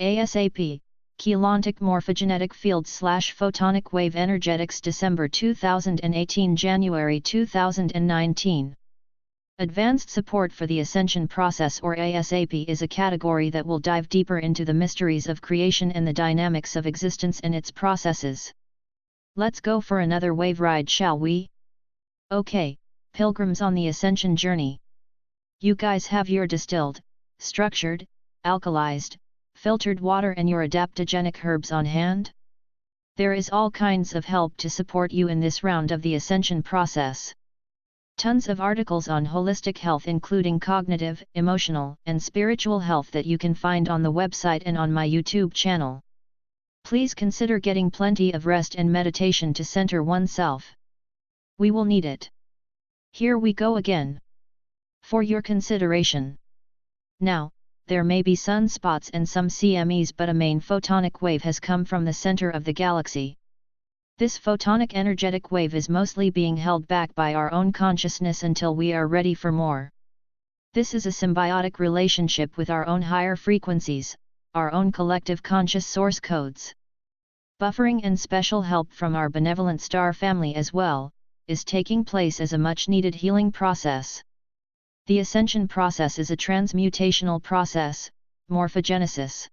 ASAP, Keylontic Morphogenetic Fields/Photonic Wave Energetics December 2018 January 2019. Advanced support for the Ascension process or ASAP is a category that will dive deeper into the mysteries of creation and the dynamics of existence and its processes. Let's go for another wave ride, shall we? Okay, pilgrims on the Ascension journey. You guys have your distilled, structured, alkalized, filtered water and your adaptogenic herbs on hand? There is all kinds of help to support you in this round of the Ascension process. Tons of articles on holistic health including cognitive, emotional, and spiritual health that you can find on the website and on my YouTube channel. Please consider getting plenty of rest and meditation to center oneself. We will need it. Here we go again. For your consideration. Now, there may be sunspots and some CMEs, but a main photonic wave has come from the center of the galaxy. This photonic energetic wave is mostly being held back by our own consciousness until we are ready for more. This is a symbiotic relationship with our own higher frequencies, our own collective conscious source codes. Buffering and special help from our benevolent star family as well, is taking place as a much-needed healing process. The Ascension process is a transmutational process, morphogenesis.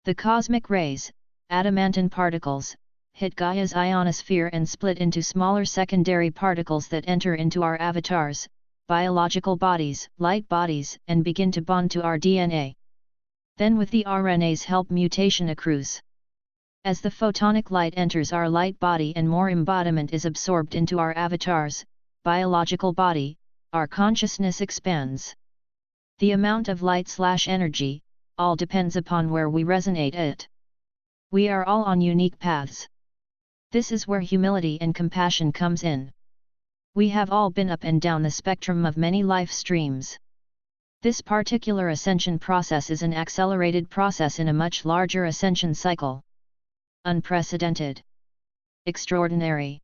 The cosmic rays, adamantine particles, hit Gaia's ionosphere and split into smaller secondary particles that enter into our avatars, biological bodies, light bodies, and begin to bond to our DNA. Then with the RNA's help mutation accrues. As the photonic light enters our light body and more embodiment is absorbed into our avatars, biological body, our consciousness expands. The amount of light/energy, all depends upon where we resonate it. We are all on unique paths. This is where humility and compassion comes in. We have all been up and down the spectrum of many life streams. This particular ascension process is an accelerated process in a much larger ascension cycle. Unprecedented. Extraordinary.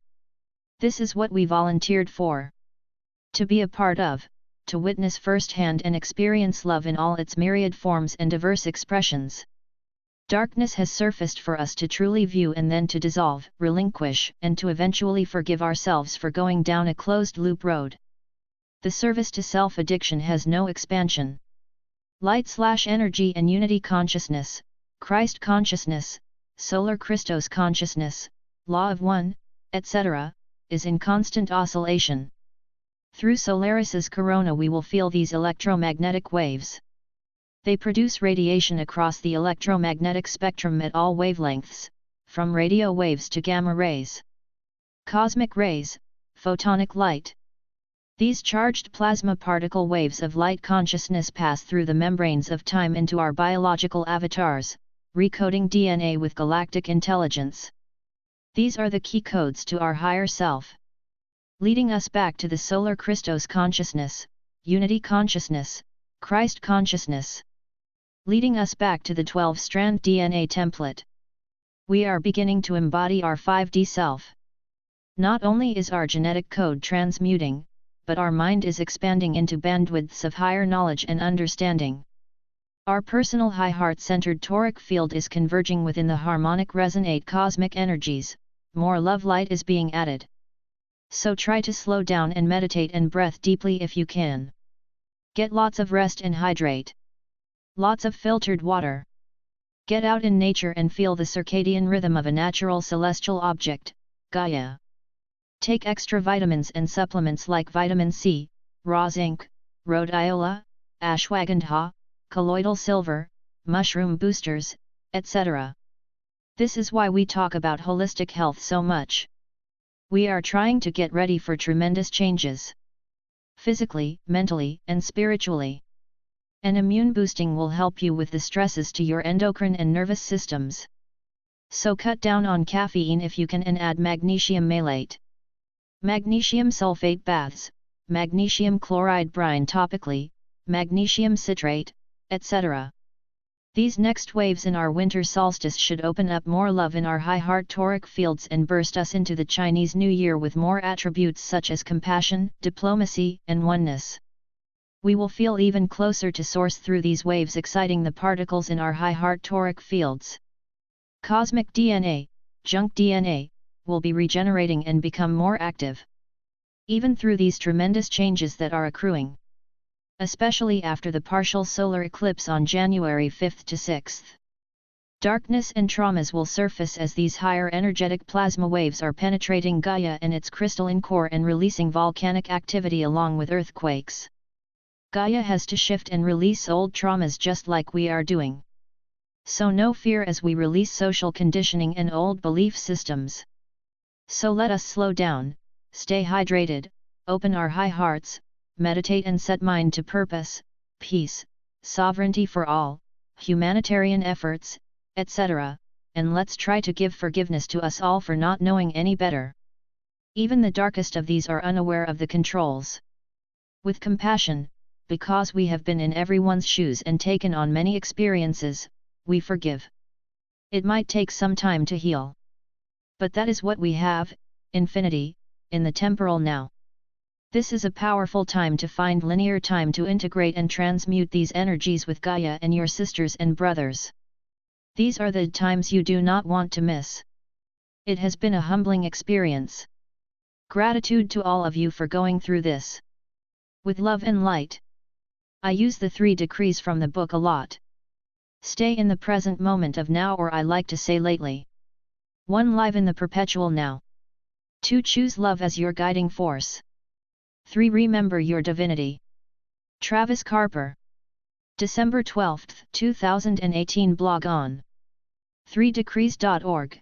This is what we volunteered for. To be a part of, to witness firsthand and experience love in all its myriad forms and diverse expressions. Darkness has surfaced for us to truly view and then to dissolve, relinquish, and to eventually forgive ourselves for going down a closed-loop road. The service to self-addiction has no expansion. Light/energy and unity consciousness, Christ consciousness, solar Christos consciousness, law of one, etc., is in constant oscillation. Through Solaris's corona we will feel these electromagnetic waves. They produce radiation across the electromagnetic spectrum at all wavelengths, from radio waves to gamma rays. Cosmic rays, photonic light. These charged plasma particle waves of light consciousness pass through the membranes of time into our biological avatars, recoding DNA with galactic intelligence. These are the key codes to our higher self. Leading us back to the solar Christos consciousness, unity consciousness, Christ consciousness. Leading us back to the 12-strand DNA template. We are beginning to embody our 5D self. Not only is our genetic code transmuting, but our mind is expanding into bandwidths of higher knowledge and understanding. Our personal high heart-centered toric field is converging within the harmonic resonate cosmic energies, more love light is being added. So try to slow down and meditate and breath deeply if you can. Get lots of rest and hydrate. Lots of filtered water. Get out in nature and feel the circadian rhythm of a natural celestial object, Gaia. Take extra vitamins and supplements like vitamin C, raw zinc, rhodiola, ashwagandha, colloidal silver, mushroom boosters, etc. This is why we talk about holistic health so much. We are trying to get ready for tremendous changes. Physically, mentally, and spiritually. An immune boosting will help you with the stresses to your endocrine and nervous systems. So cut down on caffeine if you can and add magnesium malate. Magnesium sulfate baths, magnesium chloride brine topically, magnesium citrate, etc. These next waves in our winter solstice should open up more love in our high heart toric fields and burst us into the Chinese New Year with more attributes such as compassion, diplomacy, and oneness. We will feel even closer to source through these waves exciting the particles in our high heart toric fields. Cosmic DNA, junk DNA, will be regenerating and become more active. Even through these tremendous changes that are accruing. Especially after the partial solar eclipse on January 5 to 6. Darkness and traumas will surface as these higher energetic plasma waves are penetrating Gaia and its crystalline core and releasing volcanic activity along with earthquakes. Gaia has to shift and release old traumas just like we are doing. So no fear as we release social conditioning and old belief systems. So let us slow down, stay hydrated, open our high hearts, meditate and set mind to purpose, peace, sovereignty for all, humanitarian efforts, etc., and let's try to give forgiveness to us all for not knowing any better. Even the darkest of these are unaware of the controls. With compassion, because we have been in everyone's shoes and taken on many experiences, we forgive. It might take some time to heal. But that is what we have, infinity, in the temporal now. This is a powerful time to find linear time to integrate and transmute these energies with Gaia and your sisters and brothers. These are the times you do not want to miss. It has been a humbling experience. Gratitude to all of you for going through this. With love and light. I use the 3 decrees from the book a lot. Stay in the present moment of now, or I like to say lately. 1. Live in the perpetual now. 2. Choose love as your guiding force. 3. Remember your divinity. Travis Carper. December 12, 2018. Blog on 3decrees.org.